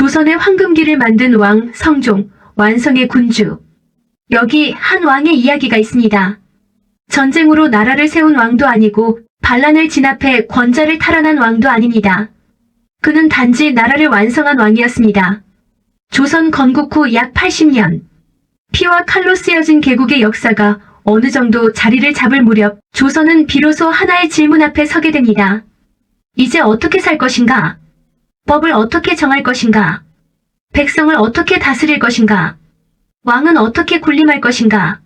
조선의 황금기를 만든 왕 성종, 완성의 군주. 여기 한 왕의 이야기가 있습니다. 전쟁으로 나라를 세운 왕도 아니고 반란을 진압해 권좌를 탈환한 왕도 아닙니다. 그는 단지 나라를 완성한 왕이었습니다. 조선 건국 후 약 80년. 피와 칼로 쓰여진 개국의 역사가 어느 정도 자리를 잡을 무렵 조선은 비로소 하나의 질문 앞에 서게 됩니다. 이제 어떻게 살 것인가? 법을 어떻게 정할 것인가? 백성을 어떻게 다스릴 것인가? 왕은 어떻게 군림할 것인가?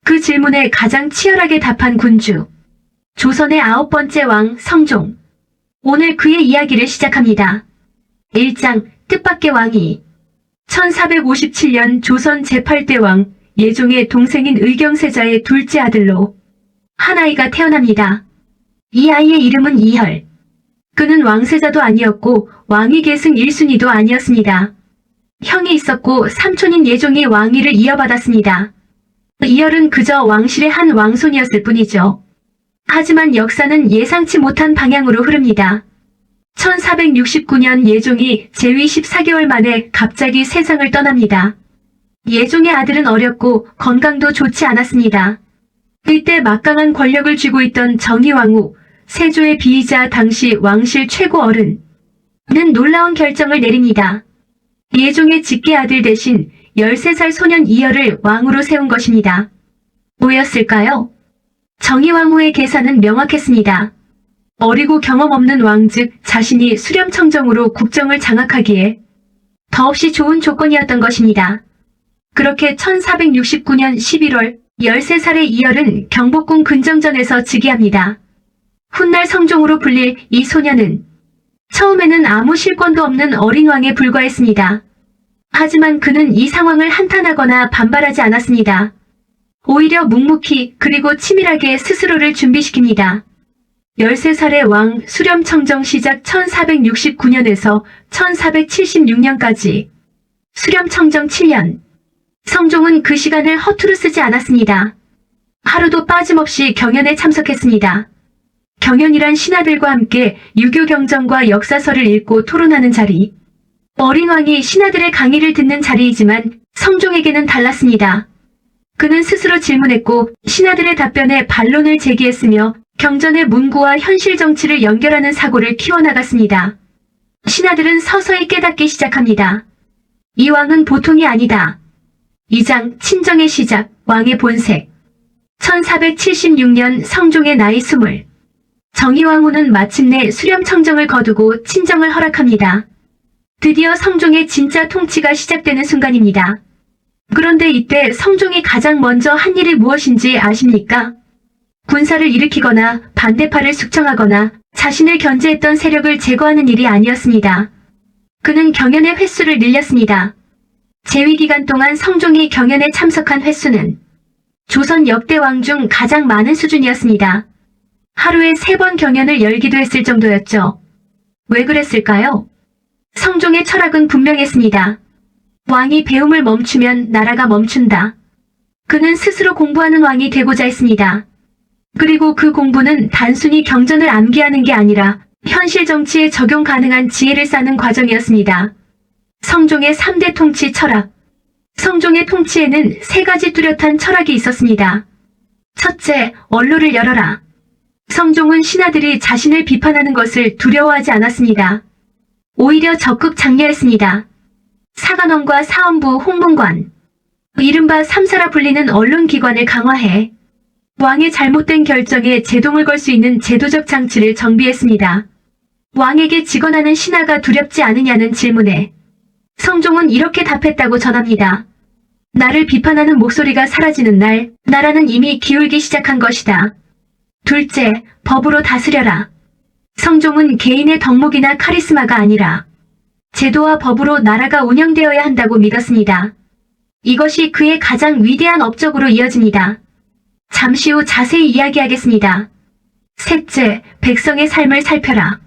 그 질문에 가장 치열하게 답한 군주. 조선의 9번째 왕 성종. 오늘 그의 이야기를 시작합니다. 1장 뜻밖의 왕이. 1457년 조선 제8대 왕 예종의 동생인 의경세자의 둘째 아들로 한 아이가 태어납니다. 이 아이의 이름은 이혈. 그는 왕세자도 아니었고 왕위 계승 1순위도 아니었습니다. 형이 있었고 삼촌인 예종이 왕위를 이어받았습니다. 이혈은 그저 왕실의 한 왕손이었을 뿐이죠. 하지만 역사는 예상치 못한 방향으로 흐릅니다. 1469년 예종이 재위 14개월 만에 갑자기 세상을 떠납니다. 예종의 아들은 어렸고 건강도 좋지 않았습니다. 이때 막강한 권력을 쥐고 있던 정의왕후, 세조의 비이자 당시 왕실 최고 어른은 놀라운 결정을 내립니다. 예종의 직계 아들 대신 13살 소년 이혈을 왕으로 세운 것입니다. 뭐였을까요? 정의왕후의 계산은 명확했습니다. 어리고 경험 없는 왕 즉 자신이 수렴청정으로 국정을 장악하기에 더없이 좋은 조건이었던 것입니다. 그렇게 1469년 11월 13살의 이혈은 경복궁 근정전에서 즉위합니다. 훗날 성종으로 불릴 이 소녀는 처음에는 아무 실권도 없는 어린 왕에 불과했습니다. 하지만 그는 이 상황을 한탄하거나 반발하지 않았습니다. 오히려 묵묵히 그리고 치밀하게 스스로를 준비시킵니다. 13살의 왕 수렴청정 시작 1469년에서 1476년까지 수렴청정 7년. 성종은 그 시간을 허투루 쓰지 않았습니다. 하루도 빠짐없이 경연에 참석했습니다. 경연이란 신하들과 함께 유교 경전과 역사서를 읽고 토론하는 자리. 어린 왕이 신하들의 강의를 듣는 자리이지만 성종에게는 달랐습니다. 그는 스스로 질문했고 신하들의 답변에 반론을 제기했으며 경전의 문구와 현실 정치를 연결하는 사고를 키워나갔습니다. 신하들은 서서히 깨닫기 시작합니다. 이 왕은 보통이 아니다. 2장 친정의 시작, 왕의 본색. 1476년 성종의 나이 20. 정의왕후는 마침내 수렴청정을 거두고 친정을 허락합니다. 드디어 성종의 진짜 통치가 시작되는 순간입니다. 그런데 이때 성종이 가장 먼저 한 일이 무엇인지 아십니까? 군사를 일으키거나 반대파를 숙청하거나 자신을 견제했던 세력을 제거하는 일이 아니었습니다. 그는 경연의 횟수를 늘렸습니다. 재위 기간 동안 성종이 경연에 참석한 횟수는 조선 역대 왕 중 가장 많은 수준이었습니다. 하루에 3번 경연을 열기도 했을 정도였죠. 왜 그랬을까요? 성종의 철학은 분명했습니다. 왕이 배움을 멈추면 나라가 멈춘다. 그는 스스로 공부하는 왕이 되고자 했습니다. 그리고 그 공부는 단순히 경전을 암기하는 게 아니라 현실 정치에 적용 가능한 지혜를 쌓는 과정이었습니다. 성종의 3대 통치 철학. 성종의 통치에는 3가지 뚜렷한 철학이 있었습니다. 첫째, 언로를 열어라. 성종은 신하들이 자신을 비판하는 것을 두려워하지 않았습니다. 오히려 적극 장려했습니다. 사관원과 사원부, 홍문관, 이른바 삼사라 불리는 언론기관을 강화해 왕의 잘못된 결정에 제동을 걸 수 있는 제도적 장치를 정비했습니다. 왕에게 직언하는 신하가 두렵지 않으냐는 질문에 성종은 이렇게 답했다고 전합니다. 나를 비판하는 목소리가 사라지는 날, 나라는 이미 기울기 시작한 것이다. 둘째, 법으로 다스려라. 성종은 개인의 덕목이나 카리스마가 아니라 제도와 법으로 나라가 운영되어야 한다고 믿었습니다. 이것이 그의 가장 위대한 업적으로 이어집니다. 잠시 후 자세히 이야기하겠습니다. 셋째, 백성의 삶을 살펴라.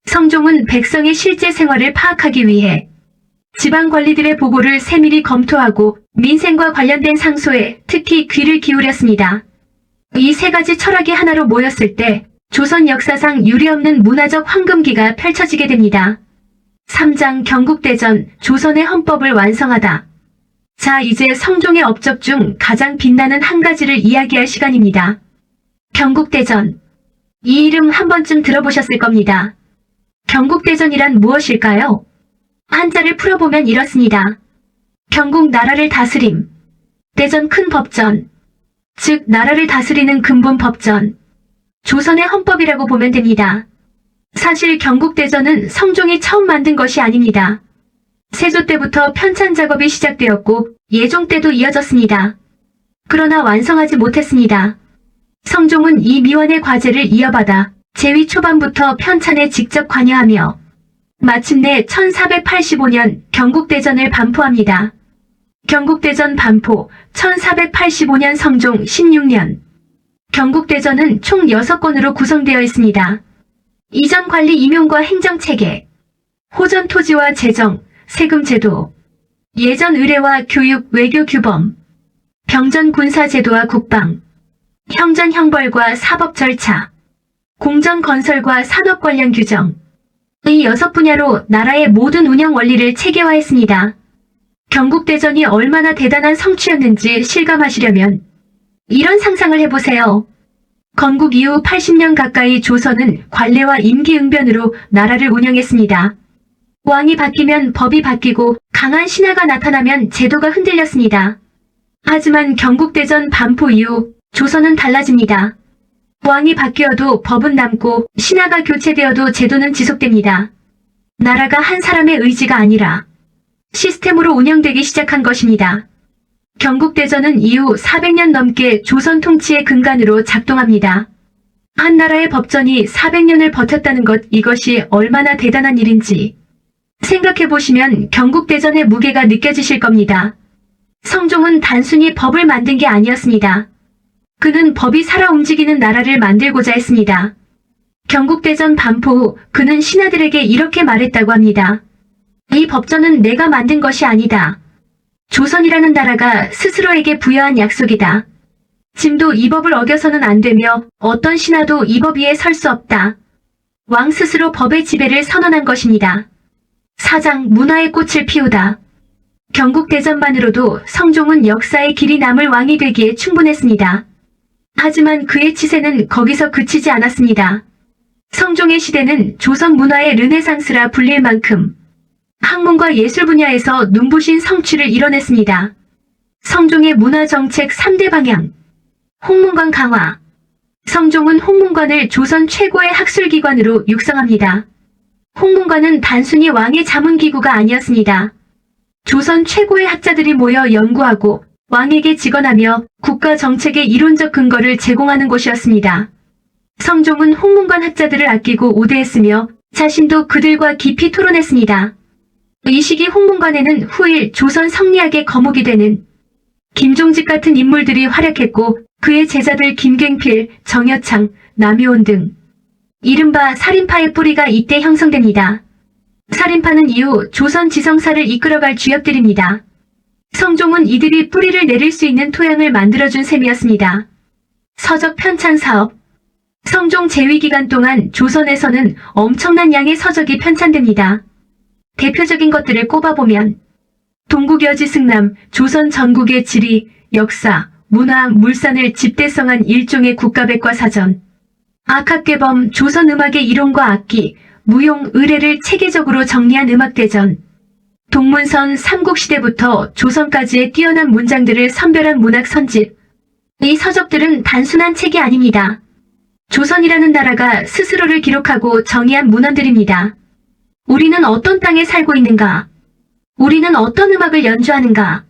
성종은 백성의 실제 생활을 파악하기 위해 지방 관리들의 보고를 세밀히 검토하고 민생과 관련된 상소에 특히 귀를 기울였습니다. 이 3가지 철학이 하나로 모였을 때 조선 역사상 유례없는 문화적 황금기가 펼쳐지게 됩니다. 3장 경국대전 조선의 헌법을 완성하다. 자, 이제 성종의 업적 중 가장 빛나는 한 가지를 이야기할 시간입니다. 경국대전. 이 이름 한 번쯤 들어보셨을 겁니다. 경국대전이란 무엇일까요? 한자를 풀어보면 이렇습니다. 경국 나라를 다스림. 대전 큰 법전. 즉 나라를 다스리는 근본 법전. 조선의 헌법이라고 보면 됩니다. 사실 경국대전은 성종이 처음 만든 것이 아닙니다. 세조 때부터 편찬 작업이 시작되었고 예종 때도 이어졌습니다. 그러나 완성하지 못했습니다. 성종은 이 미완의 과제를 이어받아 제위 초반부터 편찬에 직접 관여하며 마침내 1485년 경국대전을 반포합니다. 경국대전 반포 1485년 성종 16년. 경국대전은 총 6권으로 구성되어 있습니다. 이전 관리 임용과 행정체계, 호전 토지와 재정, 세금제도, 예전 의례와 교육, 외교 규범, 병전 군사제도와 국방, 형전 형벌과 사법 절차, 공정 건설과 산업 관련 규정, 이 6분야로 나라의 모든 운영 원리를 체계화했습니다. 경국대전이 얼마나 대단한 성취였는지 실감하시려면 이런 상상을 해보세요. 건국 이후 80년 가까이 조선은 관례와 임기응변으로 나라를 운영했습니다. 왕이 바뀌면 법이 바뀌고 강한 신하가 나타나면 제도가 흔들렸습니다. 하지만 경국대전 반포 이후 조선은 달라집니다. 왕이 바뀌어도 법은 남고 신하가 교체되어도 제도는 지속됩니다. 나라가 한 사람의 의지가 아니라 시스템으로 운영되기 시작한 것입니다. 경국대전은 이후 400년 넘게 조선 통치의 근간으로 작동합니다. 한 나라의 법전이 400년을 버텼다는 것, 이것이 얼마나 대단한 일인지 생각해보시면 경국대전의 무게가 느껴지실 겁니다. 성종은 단순히 법을 만든 게 아니었습니다. 그는 법이 살아 움직이는 나라를 만들고자 했습니다. 경국대전 반포 후 그는 신하들에게 이렇게 말했다고 합니다. 이 법전은 내가 만든 것이 아니다. 조선이라는 나라가 스스로에게 부여한 약속이다. 짐도 이 법을 어겨서는 안 되며 어떤 신하도 이 법 위에 설 수 없다. 왕 스스로 법의 지배를 선언한 것입니다. 4장 문화의 꽃을 피우다. 경국대전만으로도 성종은 역사의 길이 남을 왕이 되기에 충분했습니다. 하지만 그의 치세는 거기서 그치지 않았습니다. 성종의 시대는 조선 문화의 르네상스라 불릴 만큼 학문과 예술 분야에서 눈부신 성취를 이뤄냈습니다. 성종의 문화정책 3대 방향. 홍문관 강화. 성종은 홍문관을 조선 최고의 학술기관으로 육성합니다. 홍문관은 단순히 왕의 자문기구가 아니었습니다. 조선 최고의 학자들이 모여 연구하고 왕에게 직언하며 국가 정책의 이론적 근거를 제공하는 곳이었습니다. 성종은 홍문관 학자들을 아끼고 우대했으며 자신도 그들과 깊이 토론했습니다. 이 시기 홍문관에는 후일 조선 성리학의 거목이 되는 김종직 같은 인물들이 활약했고 그의 제자들 김갱필, 정여창, 남효원 등 이른바 살인파의 뿌리가 이때 형성됩니다. 살인파는 이후 조선 지성사를 이끌어갈 주역들입니다. 성종은 이들이 뿌리를 내릴 수 있는 토양을 만들어준 셈이었습니다. 서적 편찬 사업. 성종 재위 기간 동안 조선에서는 엄청난 양의 서적이 편찬됩니다. 대표적인 것들을 꼽아보면 동국여지 승남, 조선 전국의 지리, 역사, 문화, 물산을 집대성한 일종의 국가백과사전, 악학계범, 조선 음악의 이론과 악기, 무용, 의례를 체계적으로 정리한 음악대전, 동문선 삼국시대부터 조선까지의 뛰어난 문장들을 선별한 문학선집. 이 서적들은 단순한 책이 아닙니다. 조선이라는 나라가 스스로를 기록하고 정의한 문헌들입니다. 우리는 어떤 땅에 살고 있는가? 우리는 어떤 음악을 연주하는가?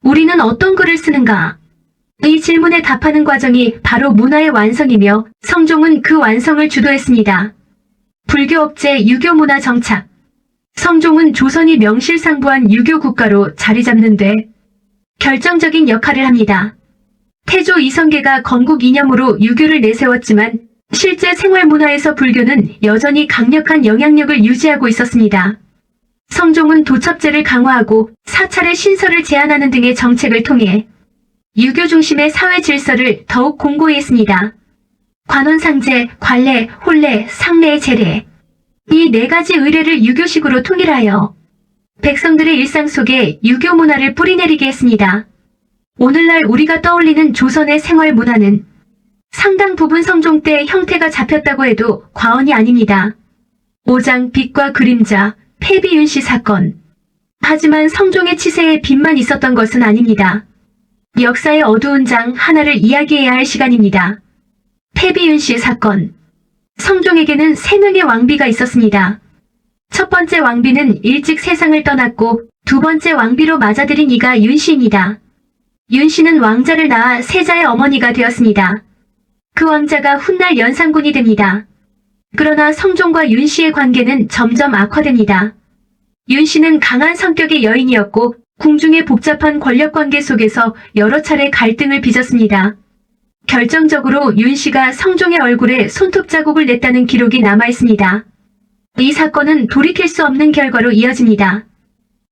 우리는 어떤 글을 쓰는가? 이 질문에 답하는 과정이 바로 문화의 완성이며 성종은 그 완성을 주도했습니다. 불교 억제 유교 문화 정착. 성종은 조선이 명실상부한 유교 국가로 자리 잡는 데 결정적인 역할을 합니다. 태조 이성계가 건국 이념으로 유교를 내세웠지만 실제 생활 문화에서 불교는 여전히 강력한 영향력을 유지하고 있었습니다. 성종은 도첩제를 강화하고 사찰의 신설을 제한하는 등의 정책을 통해 유교 중심의 사회 질서를 더욱 공고히 했습니다. 관원상제, 관례, 혼례, 상례, 제례. 이 네 가지 의례를 유교식으로 통일하여 백성들의 일상 속에 유교 문화를 뿌리내리게 했습니다. 오늘날 우리가 떠올리는 조선의 생활 문화는 상당 부분 성종 때 형태가 잡혔다고 해도 과언이 아닙니다. 5장 빛과 그림자, 폐비윤씨 사건. 하지만 성종의 치세에 빛만 있었던 것은 아닙니다. 역사의 어두운 장 하나를 이야기해야 할 시간입니다. 폐비윤씨 사건. 성종에게는 3명의 왕비가 있었습니다. 첫 번째 왕비는 일찍 세상을 떠났고 두 번째 왕비로 맞아들인 이가 윤씨입니다. 윤씨는 왕자를 낳아 세자의 어머니가 되었습니다. 그 왕자가 훗날 연산군이 됩니다. 그러나 성종과 윤씨의 관계는 점점 악화됩니다. 윤씨는 강한 성격의 여인이었고 궁중의 복잡한 권력관계 속에서 여러 차례 갈등을 빚었습니다. 결정적으로 윤씨가 성종의 얼굴에 손톱 자국을 냈다는 기록이 남아있습니다. 이 사건은 돌이킬 수 없는 결과로 이어집니다.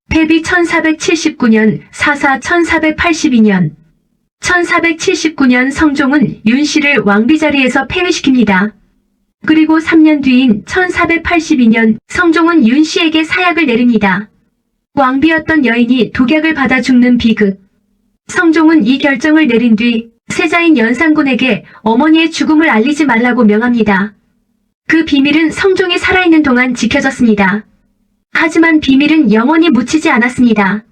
폐비 1479년, 사사 1482년. 1479년 성종은 윤씨를 왕비 자리에서 폐위시킵니다. 그리고 3년 뒤인 1482년 성종은 윤씨에게 사약을 내립니다. 왕비였던 여인이 독약을 받아 죽는 비극. 성종은 이 결정을 내린 뒤 세자인 연산군에게 어머니의 죽음을 알리지 말라고 명합니다. 그 비밀은 성종이 살아있는 동안 지켜졌습니다. 하지만 비밀은 영원히 묻히지 않았습니다.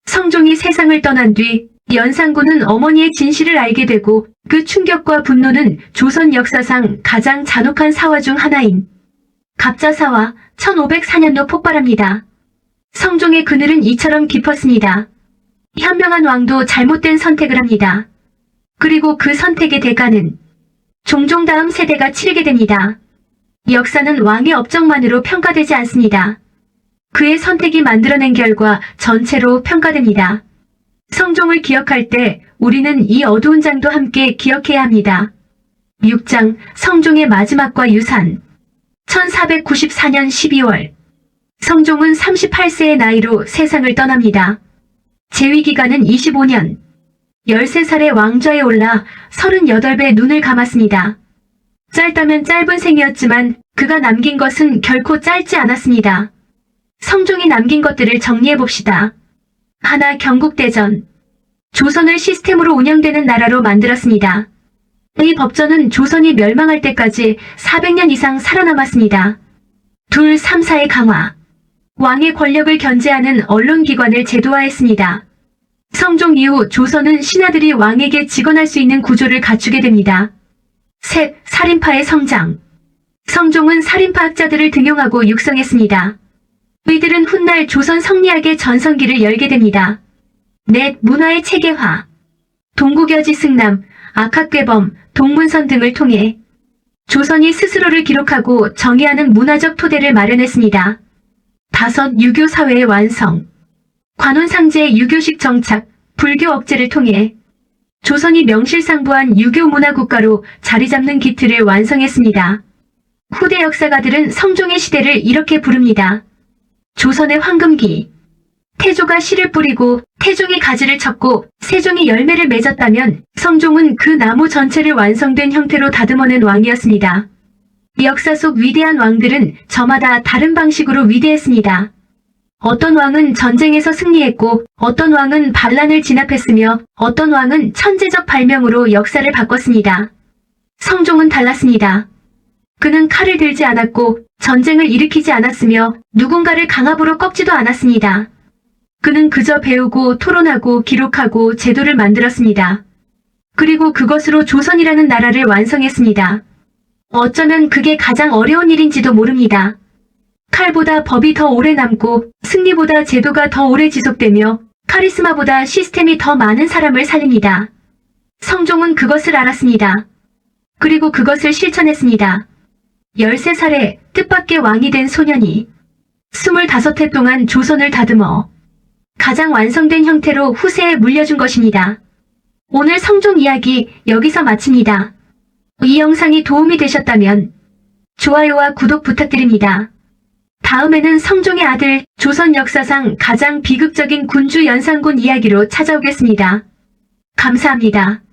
성종이 세상을 떠난 뒤 연산군은 어머니의 진실을 알게 되고 그 충격과 분노는 조선 역사상 가장 잔혹한 사화 중 하나인 갑자사화 1504년도 폭발합니다. 성종의 그늘은 이처럼 깊었습니다. 현명한 왕도 잘못된 선택을 합니다. 그리고 그 선택의 대가는 종종 다음 세대가 치르게 됩니다. 역사는 왕의 업적만으로 평가되지 않습니다. 그의 선택이 만들어낸 결과 전체로 평가됩니다. 성종을 기억할 때 우리는 이 어두운 장도 함께 기억해야 합니다. 6장 성종의 마지막과 유산. 1494년 12월 성종은 38세의 나이로 세상을 떠납니다. 재위기간은 25년. 13살의 왕좌에 올라 38배 눈을 감았습니다. 짧다면 짧은 생이었지만 그가 남긴 것은 결코 짧지 않았습니다. 성종이 남긴 것들을 정리해봅시다. 하나, 경국대전. 조선을 시스템으로 운영되는 나라로 만들었습니다. 이 법전은 조선이 멸망할 때까지 400년 이상 살아남았습니다. 둘, 3사의 강화. 왕의 권력을 견제하는 언론기관을 제도화했습니다. 성종 이후 조선은 신하들이 왕에게 직언할 수 있는 구조를 갖추게 됩니다. 셋, 살인파의 성장. 성종은 살인파학자들을 등용하고 육성했습니다. 이들은 훗날 조선 성리학의 전성기를 열게 됩니다. 넷, 문화의 체계화. 동국여지 승남, 악학괴범, 동문선 등을 통해 조선이 스스로를 기록하고 정의하는 문화적 토대를 마련했습니다. 다섯, 유교 사회의 완성. 관훈상제의 유교식 정착, 불교 억제를 통해 조선이 명실상부한 유교 문화국가로 자리잡는 기틀을 완성했습니다. 후대 역사가들은 성종의 시대를 이렇게 부릅니다. 조선의 황금기. 태조가 씨를 뿌리고 태종이 가지를 쳤고 세종이 열매를 맺었다면 성종은 그 나무 전체를 완성된 형태로 다듬어낸 왕이었습니다. 역사 속 위대한 왕들은 저마다 다른 방식으로 위대했습니다. 어떤 왕은 전쟁에서 승리했고 어떤 왕은 반란을 진압했으며 어떤 왕은 천재적 발명으로 역사를 바꿨습니다. 성종은 달랐습니다. 그는 칼을 들지 않았고 전쟁을 일으키지 않았으며 누군가를 강압으로 꺾지도 않았습니다. 그는 그저 배우고 토론하고 기록하고 제도를 만들었습니다. 그리고 그것으로 조선이라는 나라를 완성했습니다. 어쩌면 그게 가장 어려운 일인지도 모릅니다. 칼보다 법이 더 오래 남고 승리보다 제도가 더 오래 지속되며 카리스마보다 시스템이 더 많은 사람을 살립니다. 성종은 그것을 알았습니다. 그리고 그것을 실천했습니다. 13살에 뜻밖의 왕이 된 소년이 25해 동안 조선을 다듬어 가장 완성된 형태로 후세에 물려준 것입니다. 오늘 성종 이야기 여기서 마칩니다. 이 영상이 도움이 되셨다면 좋아요와 구독 부탁드립니다. 다음에는 성종의 아들, 조선 역사상 가장 비극적인 군주 연산군 이야기로 찾아오겠습니다. 감사합니다.